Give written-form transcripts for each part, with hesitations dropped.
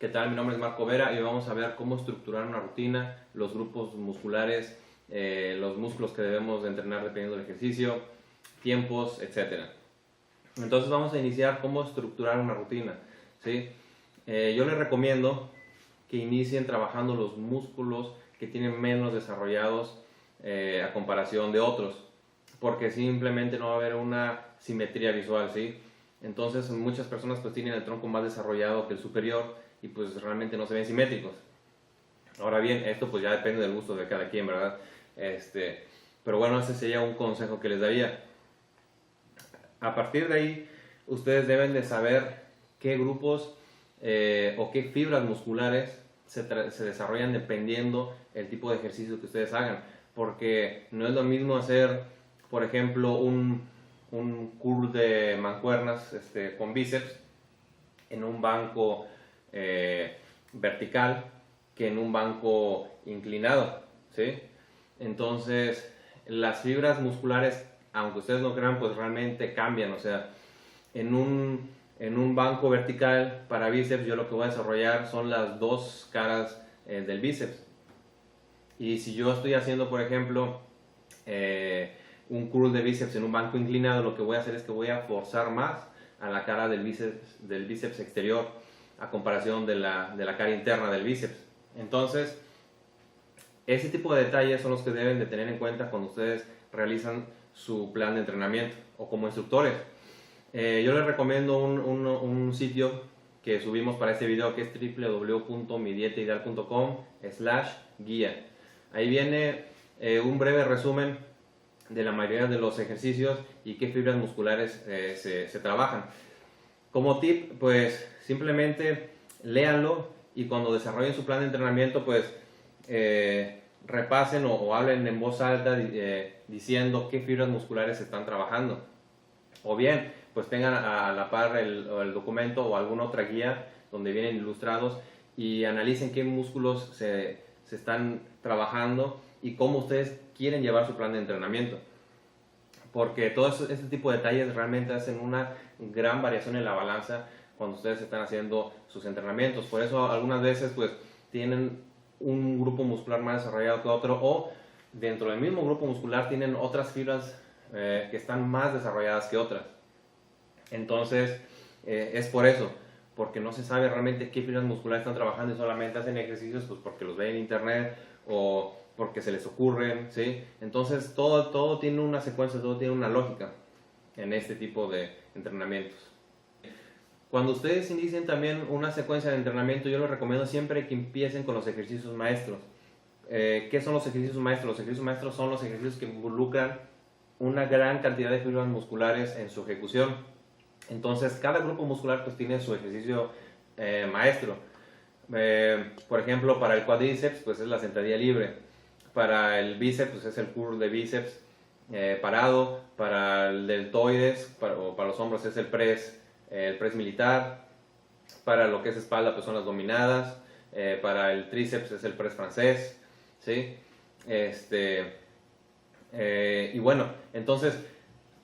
¿Qué tal? Mi nombre es Marco Vera y hoy vamos a ver cómo estructurar una rutina, los grupos musculares, los músculos que debemos de entrenar dependiendo del ejercicio, tiempos, etc. Entonces vamos a iniciar cómo estructurar una rutina, ¿sí? Yo les recomiendo que inicien trabajando los músculos que tienen menos desarrollados a comparación de otros, porque simplemente no va a haber una simetría visual, ¿sí? Entonces muchas personas pues tienen el tronco más desarrollado que el superior y pues realmente no se ven simétricos. Ahora bien, esto pues ya depende del gusto de cada quien, ¿verdad? Pero bueno, ese sería un consejo que les daría. A partir de ahí, ustedes deben de saber qué grupos o qué fibras musculares se desarrollan dependiendo el tipo de ejercicio que ustedes hagan. Porque no es lo mismo hacer, por ejemplo, un curl de mancuernas con bíceps en un banco vertical que en un banco inclinado, ¿sí? Entonces, las fibras musculares, aunque ustedes no crean, pues realmente cambian. O sea, en un banco vertical para bíceps, yo lo que voy a desarrollar son las dos caras del bíceps. Y si yo estoy haciendo, por ejemplo, un curl de bíceps en un banco inclinado, lo que voy a hacer es que voy a forzar más a la cara del bíceps exterior a comparación de la cara interna del bíceps. Entonces, ese tipo de detalles son los que deben de tener en cuenta cuando ustedes realizan su plan de entrenamiento o como instructores. Yo les recomiendo un sitio que subimos para este video, que es www.midietaideal.com/guía. Ahí viene un breve resumen de la mayoría de los ejercicios y qué fibras musculares se trabajan. Como tip, pues simplemente léanlo y cuando desarrollen su plan de entrenamiento, pues repasen o hablen en voz alta diciendo qué fibras musculares se están trabajando. O bien, pues tengan a la par el documento o alguna otra guía donde vienen ilustrados y analicen qué músculos se están trabajando y cómo ustedes quieren llevar su plan de entrenamiento. Porque todo este tipo de detalles realmente hacen una gran variación en la balanza cuando ustedes están haciendo sus entrenamientos. Por eso algunas veces pues tienen un grupo muscular más desarrollado que otro, o dentro del mismo grupo muscular tienen otras fibras que están más desarrolladas que otras. Entonces es por eso, porque no se sabe realmente qué fibras musculares están trabajando y solamente hacen ejercicios pues porque los ven en internet o porque se les ocurren, ¿sí? Entonces todo tiene una secuencia, todo tiene una lógica en este tipo de entrenamientos. Cuando ustedes inicien también una secuencia de entrenamiento, yo les recomiendo siempre que empiecen con los ejercicios maestros. ¿Qué son los ejercicios maestros? Los ejercicios maestros son los ejercicios que involucran una gran cantidad de fibras musculares en su ejecución. Entonces, cada grupo muscular pues tiene su ejercicio maestro. Por ejemplo, para el cuádriceps pues es la sentadilla libre. Para el bíceps pues es el curl de bíceps parado. Para el deltoides o para los hombros es el press militar. Para lo que es espalda pues son las dominadas. Para el tríceps es el press francés, ¿sí? Y bueno, entonces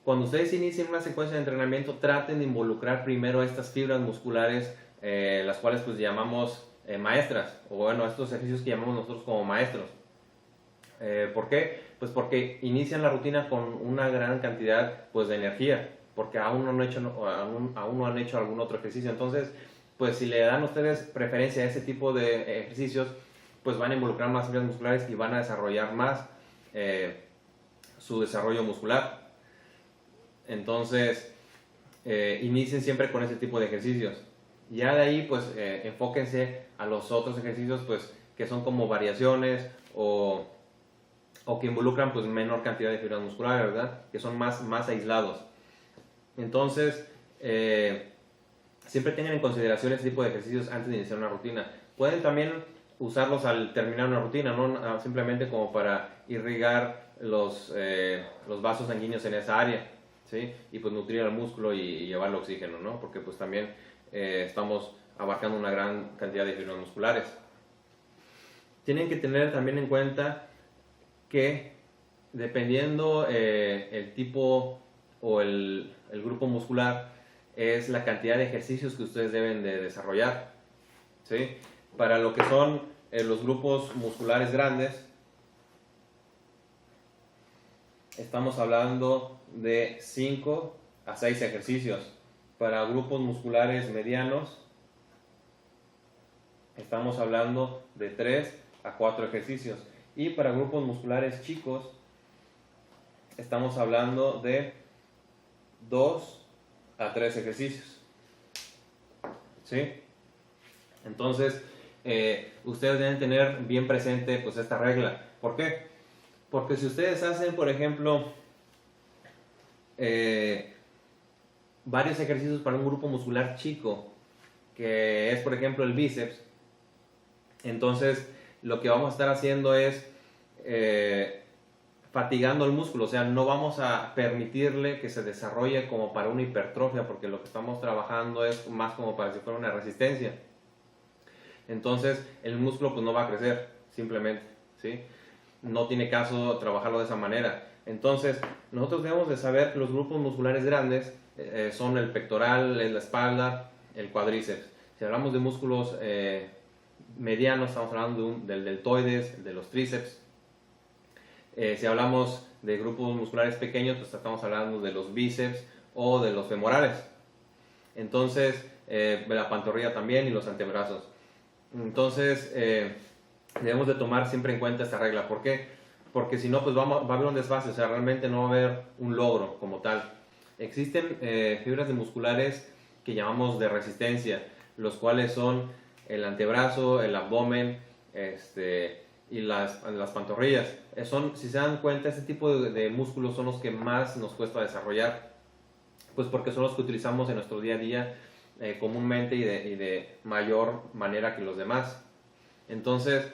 cuando ustedes inicien una secuencia de entrenamiento, traten de involucrar primero estas fibras musculares, las cuales pues llamamos maestras, o bueno, estos ejercicios que llamamos nosotros como maestros. ¿Por qué? Pues porque inician la rutina con una gran cantidad pues de energía, porque aún no han hecho algún otro ejercicio. Entonces, pues si le dan ustedes preferencia a ese tipo de ejercicios, pues van a involucrar más fibras musculares y van a desarrollar más su desarrollo muscular. Entonces, inicien siempre con ese tipo de ejercicios. Ya de ahí, pues, enfóquense a los otros ejercicios, pues, que son como variaciones o que involucran, pues, menor cantidad de fibras musculares, ¿verdad? Que son más aislados. Entonces, siempre tengan en consideración ese tipo de ejercicios antes de iniciar una rutina. Pueden también usarlos al terminar una rutina, no simplemente como para irrigar los vasos sanguíneos en esa área, ¿sí? Y pues nutrir al músculo y llevarle oxígeno, ¿no? Porque pues también estamos abarcando una gran cantidad de fibras musculares. Tienen que tener también en cuenta que dependiendo el tipo o el grupo muscular, es la cantidad de ejercicios que ustedes deben de desarrollar, ¿sí? Para lo que son los grupos musculares grandes, estamos hablando de 5 a 6 ejercicios. Para grupos musculares medianos, estamos hablando de 3 a 4 ejercicios. Y para grupos musculares chicos, estamos hablando de 2 a 3 ejercicios. ¿Sí? Entonces, ustedes deben tener bien presente pues esta regla. ¿Por qué? Porque si ustedes hacen, por ejemplo, varios ejercicios para un grupo muscular chico, que es, por ejemplo, el bíceps, entonces lo que vamos a estar haciendo es fatigando el músculo, o sea, no vamos a permitirle que se desarrolle como para una hipertrofia, porque lo que estamos trabajando es más como para si fuera una resistencia. Entonces el músculo pues no va a crecer, simplemente, ¿sí? No tiene caso trabajarlo de esa manera. Entonces nosotros debemos de saber que los grupos musculares grandes son el pectoral, la espalda, el cuádriceps. Si hablamos de músculos medianos, estamos hablando del deltoides, de los tríceps. Si hablamos de grupos musculares pequeños, pues estamos hablando de los bíceps o de los femorales. Entonces, de la pantorrilla también y los antebrazos. Entonces, debemos de tomar siempre en cuenta esta regla. ¿Por qué? Porque si no, pues va a haber un desfase, o sea, realmente no va a haber un logro como tal. Existen fibras de musculares que llamamos de resistencia, los cuales son el antebrazo, el abdomen, y las pantorrillas. Si se dan cuenta, este tipo de músculos son los que más nos cuesta desarrollar, pues porque son los que utilizamos en nuestro día a día comúnmente y de mayor manera que los demás. Entonces,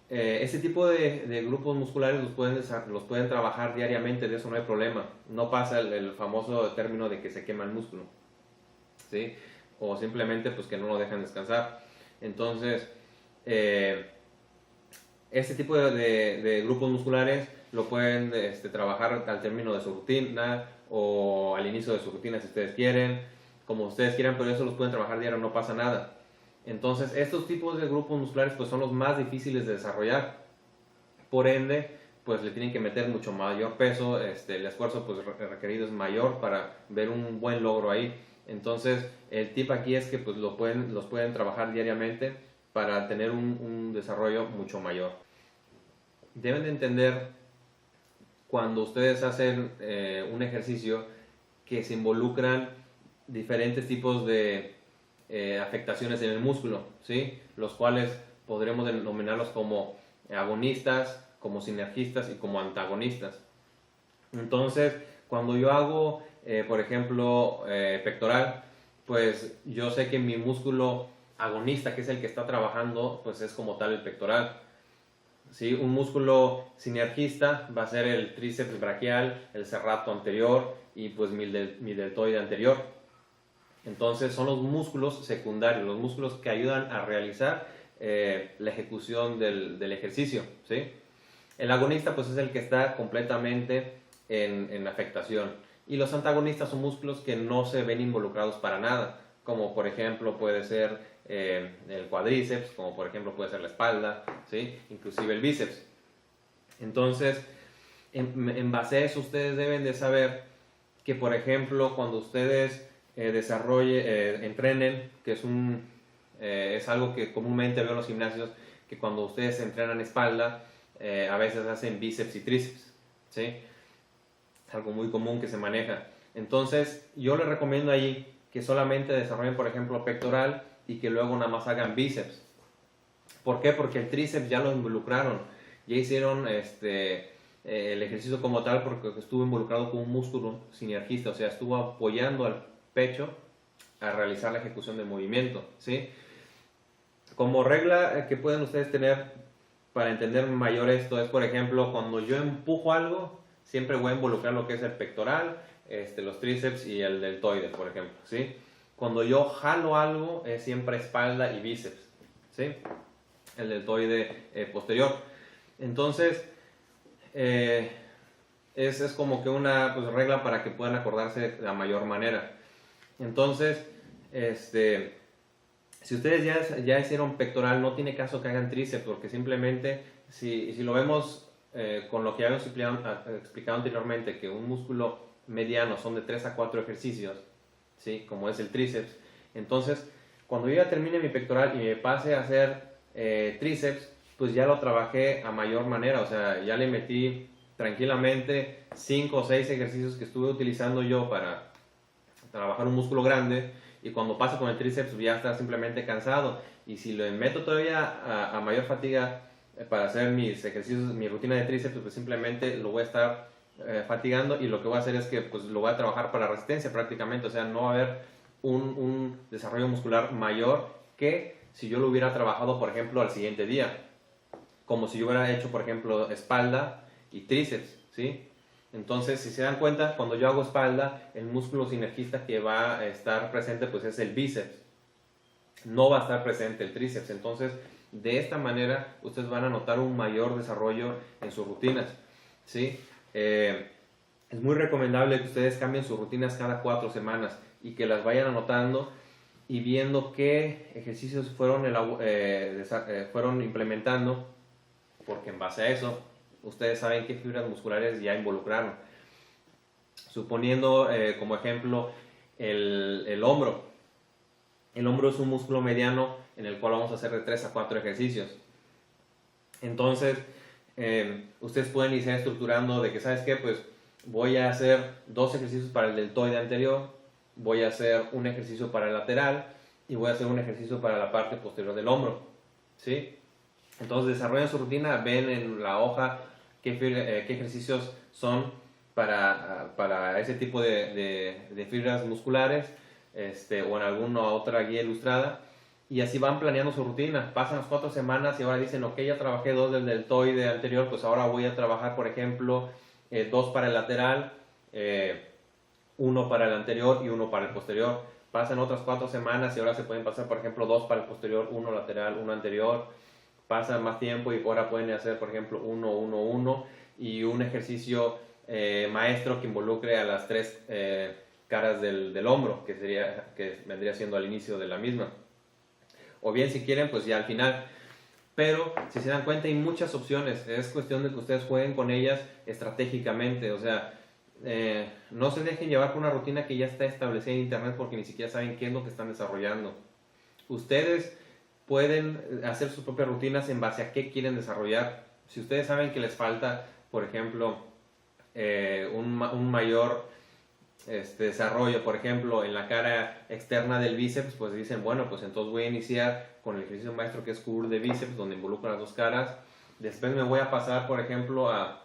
este tipo de grupos musculares los pueden trabajar diariamente, de eso no hay problema. No pasa el famoso término de que se quema el músculo, ¿sí? O simplemente pues que no lo dejan descansar. Entonces, este tipo de grupos musculares lo pueden trabajar al término de su rutina o al inicio de su rutina si ustedes quieren, como ustedes quieran, pero eso los pueden trabajar diario, no pasa nada. Entonces, estos tipos de grupos musculares pues son los más difíciles de desarrollar. Por ende, pues le tienen que meter mucho mayor peso, el esfuerzo pues requerido es mayor para ver un buen logro ahí. Entonces, el tip aquí es que pues los pueden trabajar diariamente para tener un desarrollo mucho mayor. Deben de entender cuando ustedes hacen un ejercicio que se involucran diferentes tipos de afectaciones en el músculo, ¿sí? Los cuales podremos denominarlos como agonistas, como sinergistas y como antagonistas. Entonces, cuando yo hago, por ejemplo, pectoral, pues yo sé que mi músculo agonista, que es el que está trabajando, pues es como tal el pectoral. ¿Sí? Un músculo sinergista va a ser el tríceps braquial, el serrato anterior y pues mi deltoide anterior. Entonces son los músculos secundarios, los músculos que ayudan a realizar la ejecución del ejercicio, ¿sí? El agonista pues es el que está completamente en afectación, y los antagonistas son músculos que no se ven involucrados para nada, como por ejemplo puede ser el cuádriceps, como por ejemplo puede ser la espalda, ¿sí? Inclusive el bíceps. Entonces, en base a eso ustedes deben de saber que, por ejemplo, cuando ustedes entrenen, que es algo que comúnmente veo en los gimnasios, que cuando ustedes entrenan espalda, a veces hacen bíceps y tríceps, ¿sí? Es algo muy común que se maneja. Entonces, yo les recomiendo ahí que solamente desarrollen, por ejemplo, pectoral y que luego nada más hagan bíceps. ¿Por qué? Porque el tríceps ya lo involucraron, ya hicieron el ejercicio como tal, porque estuvo involucrado con un músculo sinergista, o sea, estuvo apoyando al pecho a realizar la ejecución del movimiento, ¿sí? Como regla que pueden ustedes tener para entender mayor esto es, por ejemplo, cuando yo empujo algo, siempre voy a involucrar lo que es el pectoral, los tríceps y el deltoide, por ejemplo, ¿sí? Cuando yo jalo algo, es siempre espalda y bíceps, ¿sí? El deltoide posterior. Entonces, es como que una pues, regla para que puedan acordarse de la mayor manera. Entonces, Si ustedes ya hicieron pectoral, no tiene caso que hagan tríceps, porque simplemente, si lo vemos con lo que ya habíamos explicado anteriormente, que un músculo mediano son de 3 a 4 ejercicios, ¿sí? Como es el tríceps, entonces cuando yo ya termine mi pectoral y me pase a hacer tríceps, pues ya lo trabajé a mayor manera, o sea, ya le metí tranquilamente 5 o 6 ejercicios que estuve utilizando yo para trabajar un músculo grande, y cuando pasa con el tríceps ya está simplemente cansado, y si le meto todavía a mayor fatiga para hacer mis ejercicios, mi rutina de tríceps, pues simplemente lo voy a estar fatigando, y lo que voy a hacer es que pues lo voy a trabajar para resistencia prácticamente, o sea, no va a haber un desarrollo muscular mayor que si yo lo hubiera trabajado, por ejemplo, al siguiente día, como si yo hubiera hecho, por ejemplo, espalda y tríceps, ¿sí? Entonces, si se dan cuenta, cuando yo hago espalda, el músculo sinergista que va a estar presente pues es el bíceps, no va a estar presente el tríceps. Entonces, de esta manera, ustedes van a notar un mayor desarrollo en sus rutinas, ¿sí? Es muy recomendable que ustedes cambien sus rutinas cada 4 semanas y que las vayan anotando y viendo qué ejercicios fueron implementando, porque en base a eso ustedes saben qué fibras musculares ya involucraron. Suponiendo como ejemplo el hombro. El hombro es un músculo mediano en el cual vamos a hacer de 3 a 4 ejercicios. Entonces, ustedes pueden irse estructurando de que, ¿sabes qué? Pues voy a hacer 2 ejercicios para el deltoide anterior, voy a hacer un ejercicio para el lateral y voy a hacer un ejercicio para la parte posterior del hombro, ¿sí? Entonces desarrollan su rutina, ven en la hoja qué ejercicios son para ese tipo de fibras musculares, o en alguna otra guía ilustrada, y así van planeando su rutina. Pasan las 4 semanas y ahora dicen, ok, ya trabajé 2 del deltoide anterior, pues ahora voy a trabajar, por ejemplo, 2 para el lateral, 1 para el anterior y 1 para el posterior. Pasan otras 4 semanas y ahora se pueden pasar, por ejemplo, 2 para el posterior, 1 lateral, 1 anterior. Pasa más tiempo y ahora pueden hacer, por ejemplo, 1, 1, 1 y un ejercicio maestro que involucre a las 3 caras del hombro, que vendría siendo al inicio de la misma. O bien, si quieren, pues ya al final. Pero si se dan cuenta, hay muchas opciones. Es cuestión de que ustedes jueguen con ellas estratégicamente. O sea, no se dejen llevar por una rutina que ya está establecida en internet, porque ni siquiera saben qué es lo que están desarrollando. Ustedes pueden hacer sus propias rutinas en base a qué quieren desarrollar. Si ustedes saben que les falta, por ejemplo, un mayor desarrollo, por ejemplo, en la cara externa del bíceps, pues dicen, bueno, pues entonces voy a iniciar con el ejercicio maestro que es curl de bíceps, donde involucro las 2 caras. Después me voy a pasar, por ejemplo, al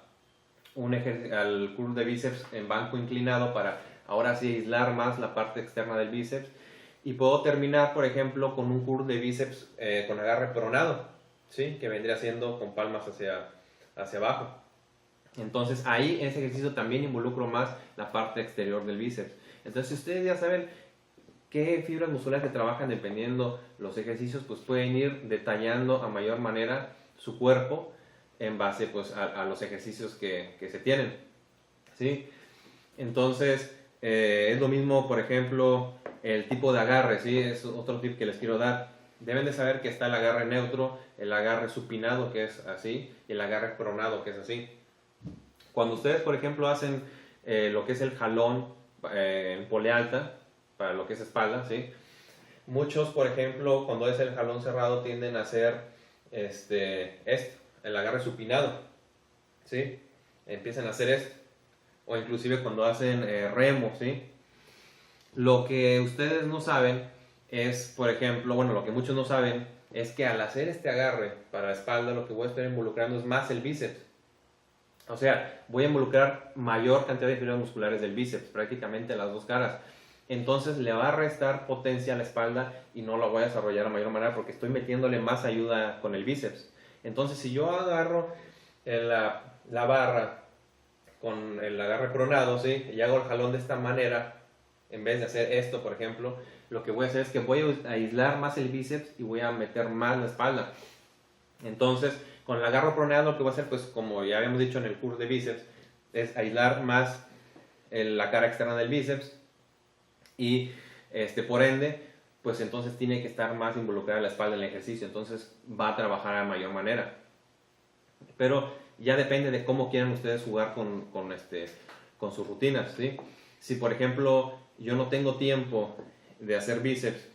curl de bíceps en banco inclinado para ahora sí aislar más la parte externa del bíceps. Y puedo terminar, por ejemplo, con un curl de bíceps con agarre pronado, ¿sí? Que vendría siendo con palmas hacia abajo. Entonces ahí en ese ejercicio también involucro más la parte exterior del bíceps. Entonces, si ustedes ya saben qué fibras musculares se trabajan dependiendo los ejercicios, pues pueden ir detallando a mayor manera su cuerpo en base pues a los ejercicios que se tienen, ¿sí? Entonces es lo mismo, por ejemplo, el tipo de agarre, ¿sí? Es otro tip que les quiero dar. Deben de saber que está el agarre neutro, el agarre supinado, que es así, y el agarre pronado, que es así. Cuando ustedes, por ejemplo, hacen lo que es el jalón en polea alta, para lo que es espalda, ¿sí? Muchos, por ejemplo, cuando es el jalón cerrado, tienden a hacer el agarre supinado, ¿sí? Empiezan a hacer esto. O inclusive cuando hacen remo, ¿sí? Lo que ustedes no saben es, por ejemplo, bueno, lo que muchos no saben es que al hacer este agarre para la espalda, lo que voy a estar involucrando es más el bíceps. O sea, voy a involucrar mayor cantidad de fibras musculares del bíceps, prácticamente las 2 caras. Entonces le va a restar potencia a la espalda y no la voy a desarrollar a mayor manera porque estoy metiéndole más ayuda con el bíceps. Entonces, si yo agarro la barra con el agarre pronado, ¿sí? Y hago el jalón de esta manera, en vez de hacer esto, por ejemplo, lo que voy a hacer es que voy a aislar más el bíceps y voy a meter más la espalda. Entonces, con el agarre pronado lo que voy a hacer, pues como ya habíamos dicho en el curl de bíceps, es aislar más la cara externa del bíceps y por ende pues entonces tiene que estar más involucrada la espalda en el ejercicio, entonces va a trabajar a mayor manera. Pero ya depende de cómo quieran ustedes jugar con sus rutinas, ¿sí? Si por ejemplo yo no tengo tiempo de hacer bíceps,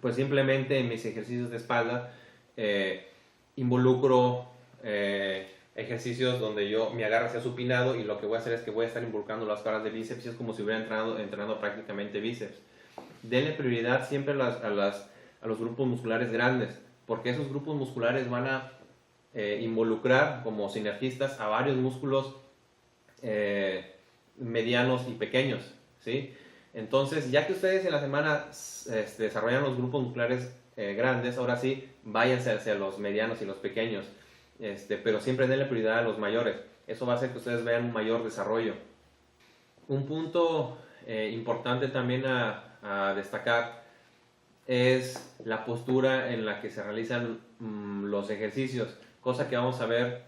pues simplemente en mis ejercicios de espalda involucro ejercicios donde yo me agarro hacia supinado y lo que voy a hacer es que voy a estar involucrando las barras de bíceps y es como si hubiera entrenando prácticamente bíceps. Denle prioridad siempre a los grupos musculares grandes, porque esos grupos musculares van a involucrar como sinergistas a varios músculos medianos y pequeños, ¿sí? Entonces, ya que ustedes en la semana desarrollan los grupos musculares grandes, ahora sí, váyanse hacia los medianos y los pequeños, pero siempre denle prioridad a los mayores. Eso va a hacer que ustedes vean un mayor desarrollo. Un punto importante también a destacar es la postura en la que se realizan los ejercicios, cosa que vamos a ver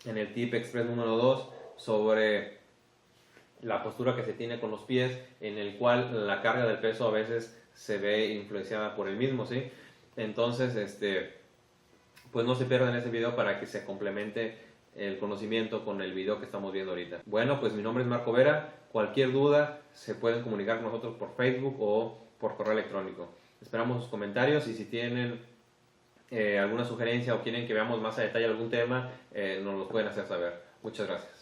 en el tip express número 2 sobre la postura que se tiene con los pies, en el cual la carga del peso a veces se ve influenciada por el mismo, ¿sí? Entonces, pues no se pierdan ese video para que se complemente el conocimiento con el video que estamos viendo ahorita. Bueno, pues mi nombre es Marco Vera. Cualquier duda se pueden comunicar con nosotros por Facebook o por correo electrónico. Esperamos sus comentarios y si tienen alguna sugerencia o quieren que veamos más a detalle algún tema, nos lo pueden hacer saber. Muchas gracias.